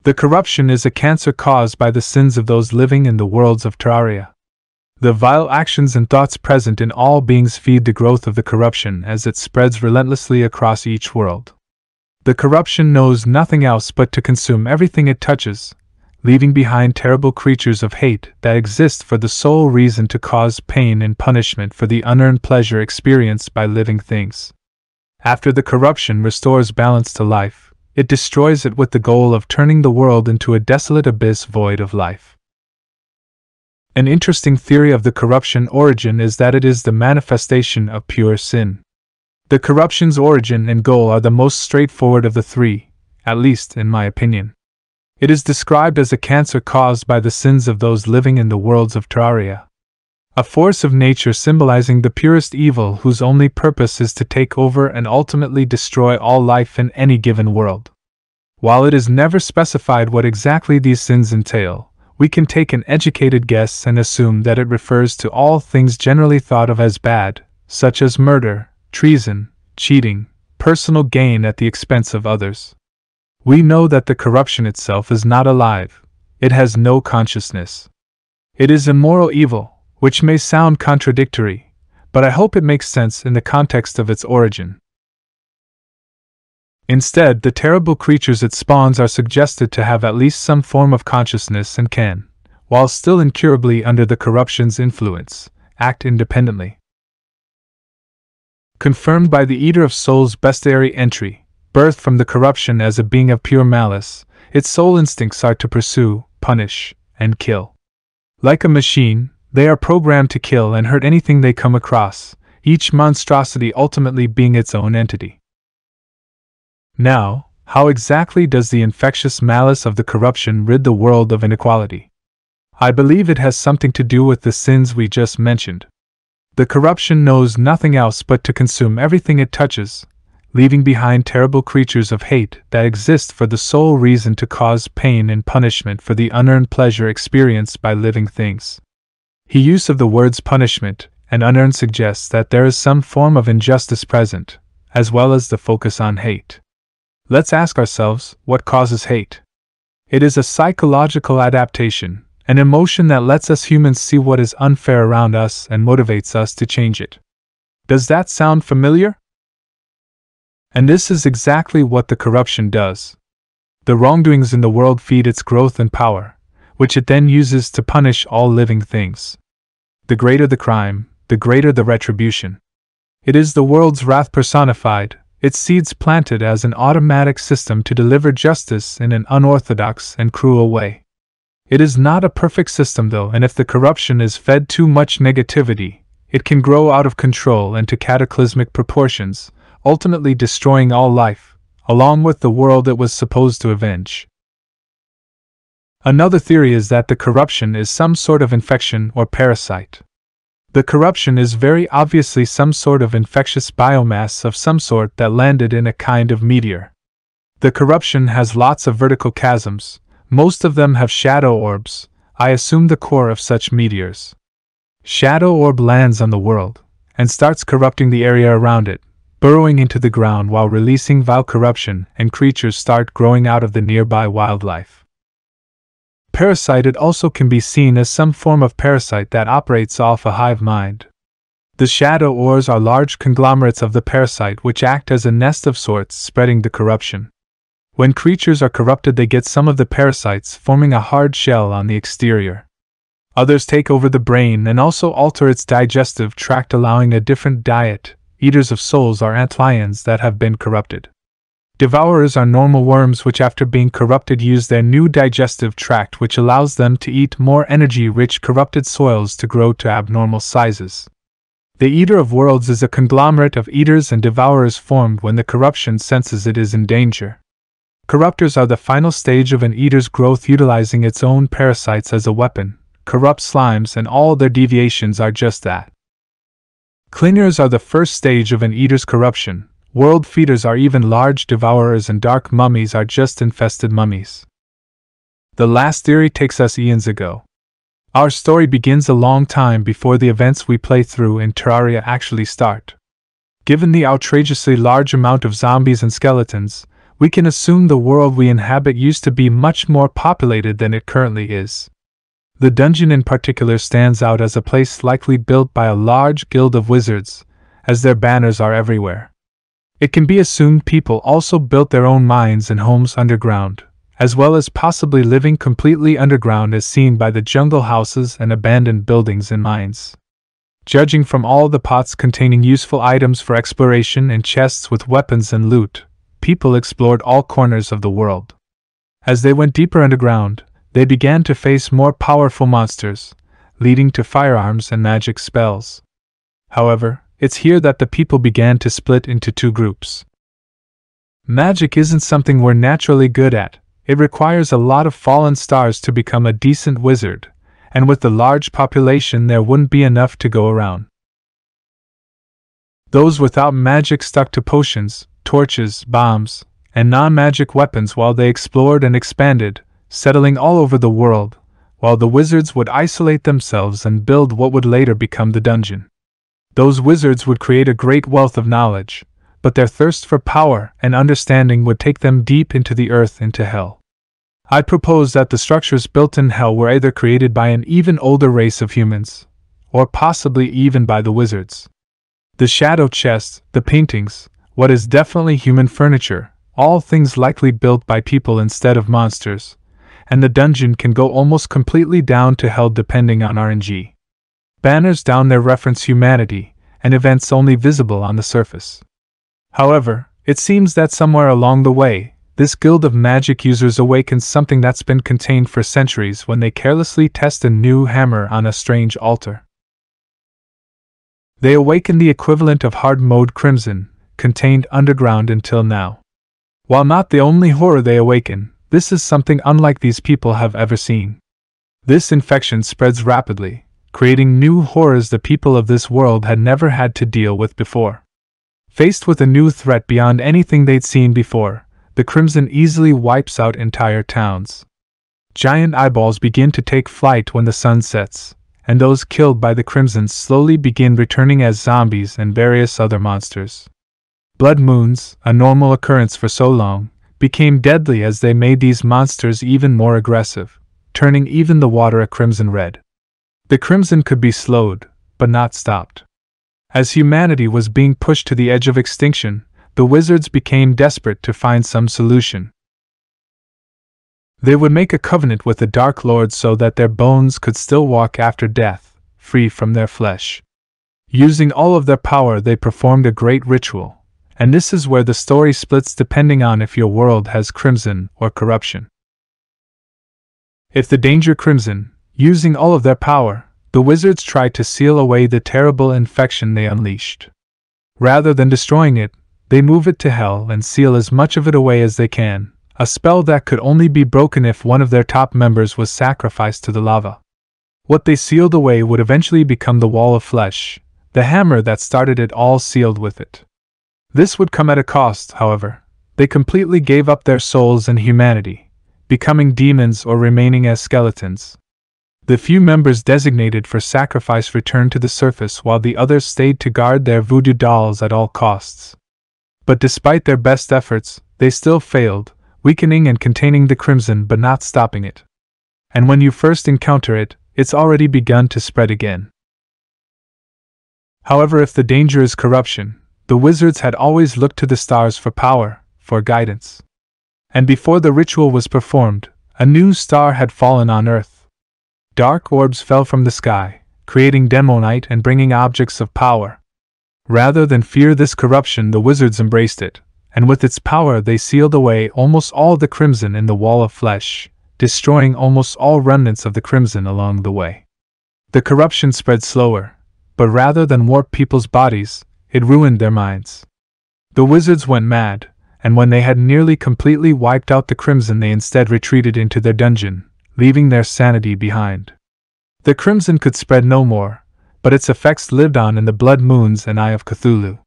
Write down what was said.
The corruption is a cancer caused by the sins of those living in the worlds of Terraria. The vile actions and thoughts present in all beings feed the growth of the corruption as it spreads relentlessly across each world. The corruption knows nothing else but to consume everything it touches, leaving behind terrible creatures of hate that exist for the sole reason to cause pain and punishment for the unearned pleasure experienced by living things. After the corruption restores balance to life, it destroys it with the goal of turning the world into a desolate abyss void of life. An interesting theory of the corruption origin is that it is the manifestation of pure sin. The corruption's origin and goal are the most straightforward of the three, at least in my opinion. It is described as a cancer caused by the sins of those living in the worlds of Terraria. A force of nature symbolizing the purest evil whose only purpose is to take over and ultimately destroy all life in any given world. While it is never specified what exactly these sins entail, we can take an educated guess and assume that it refers to all things generally thought of as bad, such as murder, treason, cheating, personal gain at the expense of others. We know that the corruption itself is not alive, it has no consciousness. It is a moral evil, which may sound contradictory, but I hope it makes sense in the context of its origin. Instead, the terrible creatures it spawns are suggested to have at least some form of consciousness and can, while still incurably under the corruption's influence, act independently. Confirmed by the Eater of Souls' bestiary entry, birthed from the corruption as a being of pure malice, its sole instincts are to pursue, punish, and kill. Like a machine, they are programmed to kill and hurt anything they come across, each monstrosity ultimately being its own entity. Now, how exactly does the infectious malice of the corruption rid the world of inequality? I believe it has something to do with the sins we just mentioned. The corruption knows nothing else but to consume everything it touches, leaving behind terrible creatures of hate that exist for the sole reason to cause pain and punishment for the unearned pleasure experienced by living things. His use of the words punishment and unearned suggests that there is some form of injustice present, as well as the focus on hate. Let's ask ourselves, what causes hate? It is a psychological adaptation, an emotion that lets us humans see what is unfair around us and motivates us to change it. Does that sound familiar? And this is exactly what the corruption does. The wrongdoings in the world feed its growth and power, which it then uses to punish all living things. The greater the crime, the greater the retribution. It is the world's wrath personified, its seeds planted as an automatic system to deliver justice in an unorthodox and cruel way. It is not a perfect system though, and if the corruption is fed too much negativity, it can grow out of control and to cataclysmic proportions, ultimately destroying all life, along with the world it was supposed to avenge. Another theory is that the corruption is some sort of infection or parasite. The corruption is very obviously some sort of infectious biomass of some sort that landed in a kind of meteor. The corruption has lots of vertical chasms, most of them have shadow orbs, I assume the core of such meteors. Shadow orb lands on the world, and starts corrupting the area around it, burrowing into the ground while releasing vile corruption, and creatures start growing out of the nearby wildlife. Parasite also can be seen as some form of parasite that operates off a hive mind. The shadow ores are large conglomerates of the parasite which act as a nest of sorts, spreading the corruption. When creatures are corrupted, they get some of the parasites, forming a hard shell on the exterior. Others take over the brain and also alter its digestive tract, allowing a different diet. Eaters of souls are antlions that have been corrupted. Devourers are normal worms which after being corrupted use their new digestive tract, which allows them to eat more energy-rich corrupted soils to grow to abnormal sizes. The Eater of Worlds is a conglomerate of eaters and devourers formed when the corruption senses it is in danger. Corruptors are the final stage of an eater's growth, utilizing its own parasites as a weapon. Corrupt slimes and all their deviations are just that. Clingers are the first stage of an eater's corruption. World feeders are even large devourers, and dark mummies are just infested mummies. The last theory takes us eons ago. Our story begins a long time before the events we play through in Terraria actually start. Given the outrageously large amount of zombies and skeletons, we can assume the world we inhabit used to be much more populated than it currently is. The dungeon in particular stands out as a place likely built by a large guild of wizards, as their banners are everywhere. It can be assumed people also built their own mines and homes underground, as well as possibly living completely underground as seen by the jungle houses and abandoned buildings in mines. Judging from all the pots containing useful items for exploration and chests with weapons and loot, people explored all corners of the world. As they went deeper underground, they began to face more powerful monsters, leading to firearms and magic spells. However, it's here that the people began to split into two groups. Magic isn't something we're naturally good at. It requires a lot of fallen stars to become a decent wizard, and with the large population there wouldn't be enough to go around. Those without magic stuck to potions, torches, bombs, and non-magic weapons while they explored and expanded, settling all over the world, while the wizards would isolate themselves and build what would later become the dungeon. Those wizards would create a great wealth of knowledge, but their thirst for power and understanding would take them deep into the earth, into hell. I propose that the structures built in hell were either created by an even older race of humans, or possibly even by the wizards. The shadow chests, the paintings, what is definitely human furniture, all things likely built by people instead of monsters, and the dungeon can go almost completely down to hell depending on RNG. Banners down there reference humanity, and events only visible on the surface. However, it seems that somewhere along the way, this guild of magic users awakens something that's been contained for centuries when they carelessly test a new hammer on a strange altar. They awaken the equivalent of hard mode crimson, contained underground until now. While not the only horror they awaken, this is something unlike these people have ever seen. This infection spreads rapidly, creating new horrors the people of this world had never had to deal with before. Faced with a new threat beyond anything they'd seen before, the crimson easily wipes out entire towns. Giant eyeballs begin to take flight when the sun sets, and those killed by the crimson slowly begin returning as zombies and various other monsters. Blood moons, a normal occurrence for so long, became deadly as they made these monsters even more aggressive, turning even the water a crimson red. The crimson could be slowed, but not stopped. As humanity was being pushed to the edge of extinction, the wizards became desperate to find some solution. They would make a covenant with the Dark Lord so that their bones could still walk after death, free from their flesh. Using all of their power, they performed a great ritual, and this is where the story splits depending on if your world has crimson or corruption. If the danger crimson, using all of their power, the wizards tried to seal away the terrible infection they unleashed. Rather than destroying it, they move it to hell and seal as much of it away as they can, a spell that could only be broken if one of their top members was sacrificed to the lava. What they sealed away would eventually become the wall of flesh, the hammer that started it all sealed with it. This would come at a cost, however. They completely gave up their souls and humanity, becoming demons or remaining as skeletons. The few members designated for sacrifice returned to the surface while the others stayed to guard their voodoo dolls at all costs. But despite their best efforts, they still failed, weakening and containing the crimson but not stopping it. And when you first encounter it, it's already begun to spread again. However, if the danger is corruption, the wizards had always looked to the stars for power, for guidance. And before the ritual was performed, a new star had fallen on Earth. Dark orbs fell from the sky, creating demonite and bringing objects of power. Rather than fear this corruption, the wizards embraced it, and with its power they sealed away almost all the crimson in the wall of flesh, destroying almost all remnants of the crimson along the way. The corruption spread slower, but rather than warp people's bodies, it ruined their minds. The wizards went mad, and when they had nearly completely wiped out the crimson, they instead retreated into their dungeon, leaving their sanity behind. The crimson could spread no more, but its effects lived on in the blood moons and Eye of Cthulhu.